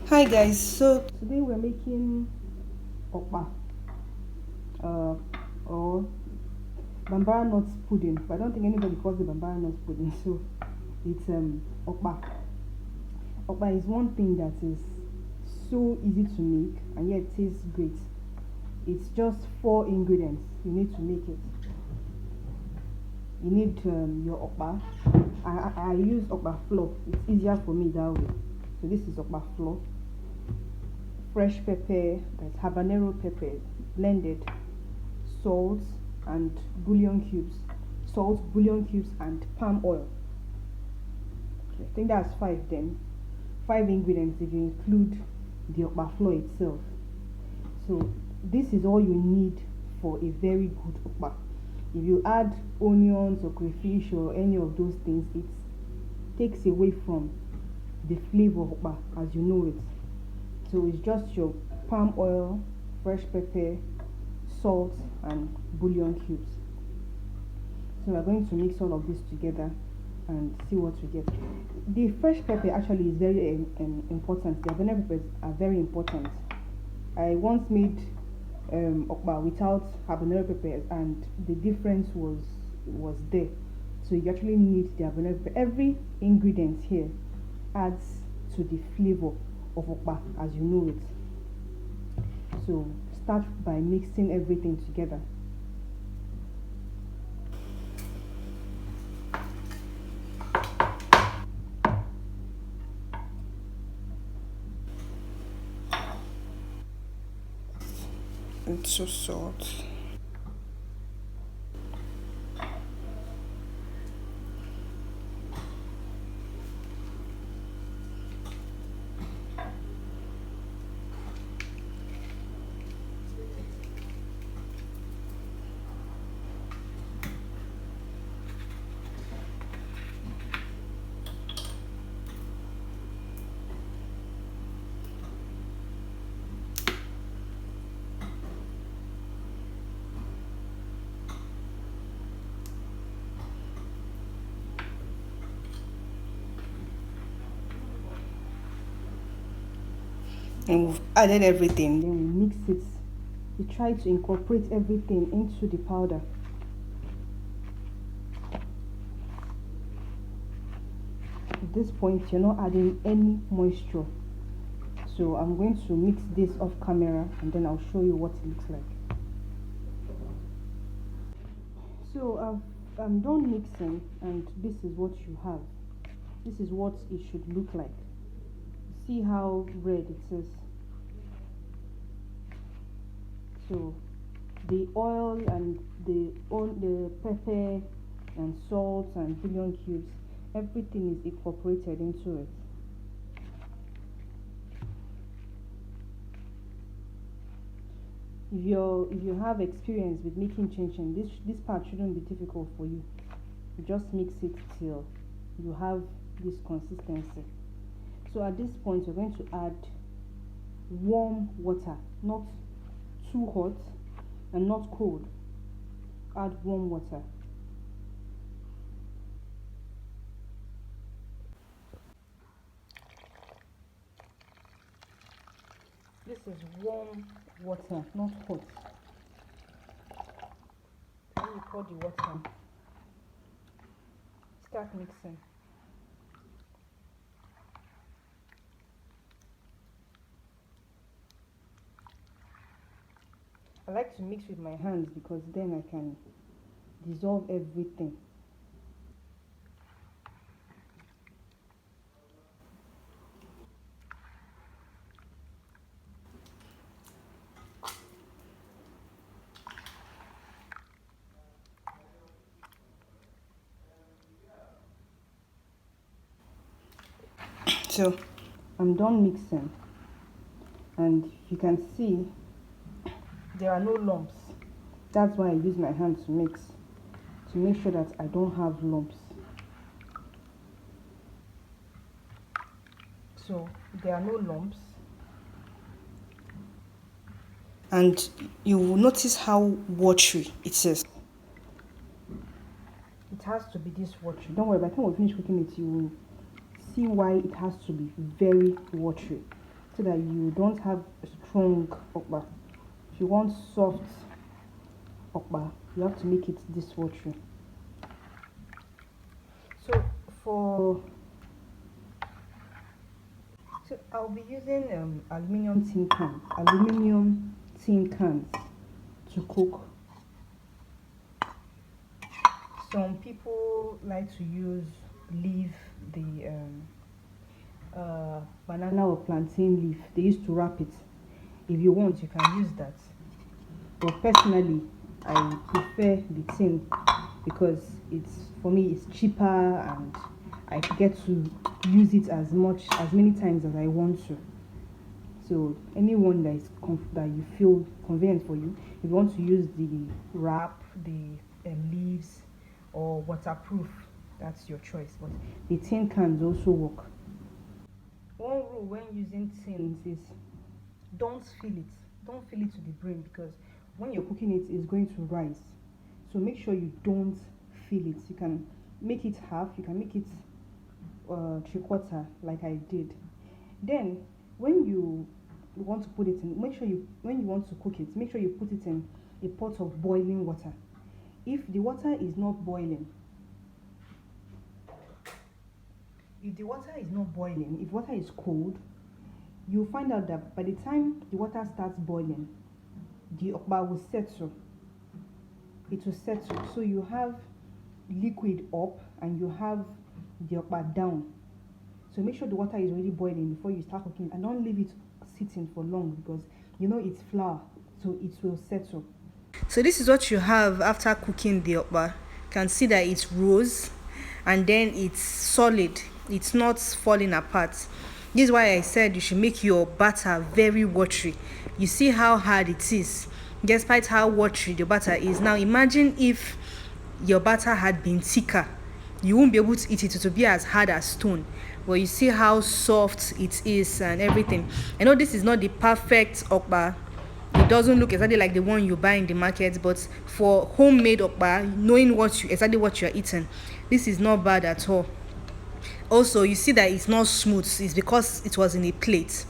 Hi guys, so today we're making okpa or Bambara nuts pudding, but I don't think anybody calls it Bambara nuts pudding, so it's okpa. Okpa is one thing that is so easy to make and yet tastes great. It's just 4 ingredients you need to make it. You need your okpa. I use okpa flour, it's easier for me that way. So this is okpa flour, fresh pepper, that's habanero pepper blended, salt and bouillon cubes, and palm oil. Okay, I think that's 5 then. 5 ingredients if you include the okpa flour itself. So this is all you need for a very good okpa. If you add onions or crayfish or any of those things, it takes away from the flavor of okpa as you know it. So it's just your palm oil, fresh pepper, salt and bouillon cubes. So we're going to mix all of this together and see what we get. The fresh pepper actually is very important. The habanero peppers are very important. I once made okpa without habanero peppers and the difference was there. So you actually need the habanero pepper. Every ingredient here adds to the flavor of okpa as you know it. So start by mixing everything together. And so salt. And we've added everything, then we mix it. We try to incorporate everything into the powder. At this point you're not adding any moisture, so I'm going to mix this off camera and then I'll show you what it looks like. So I'm done mixing and this is what you have. This is what it should look like. See how red it is. So the oil and the pepper and salt and bouillon cubes, everything is incorporated into it. If you have experience with making chinchin, this part shouldn't be difficult for you. You just mix it till you have this consistency. So at this point, you're going to add warm water, not too hot and not cold. Add warm water. This is warm water, not hot. When you pour the water, start mixing. I like to mix with my hands because then I can dissolve everything. So I'm done mixing, and you can see there are no lumps. That's why I use my hand to mix, to make sure that I don't have lumps. So there are no lumps, and you will notice how watery it is. It has to be this watery. Don't worry, by the time we finish cooking it, you will see why it has to be very watery, so that you don't have a strong okpa. If you want soft okpa, you have to make it this watery. So I'll be using aluminium tin cans to cook. Some people like to leave the banana or plantain leaf. They used to wrap it. If you want, you can use that. But personally, I prefer the tin, because for me it's cheaper, and I get to use it as many times as I want to. So anyone that you feel convenient for you, if you want to use the wrap, the leaves, or waterproof, that's your choice. But the tin cans also work. One rule when using tins is don't fill it to the brim, because when you're cooking it, it's going to rise. So make sure you don't fill it. You can make it half, you can make it 3/4 like I did. Then when you want to put it in, when you want to cook it, make sure you put it in a pot of boiling water. If the water is not boiling, if water is cold, you'll find out that by the time the water starts boiling, the okpa will settle. It will settle. So you have liquid up and you have the okpa down. So make sure the water is already boiling before you start cooking, and don't leave it sitting for long, because it's flour, so it will settle. So this is what you have after cooking the okpa. You can see that it rose, and then it's solid. It's not falling apart. This is why I said you should make your batter very watery. You see how hard it is, despite how watery the batter is. Now imagine if your batter had been thicker. You won't be able to eat it. It will be as hard as stone. But you see how soft it is and everything. I know this is not the perfect okpa. It doesn't look exactly like the one you buy in the market, but for homemade okpa, knowing exactly what you're eating, this is not bad at all. Also, you see that it's not smooth. It's because it was in a plate.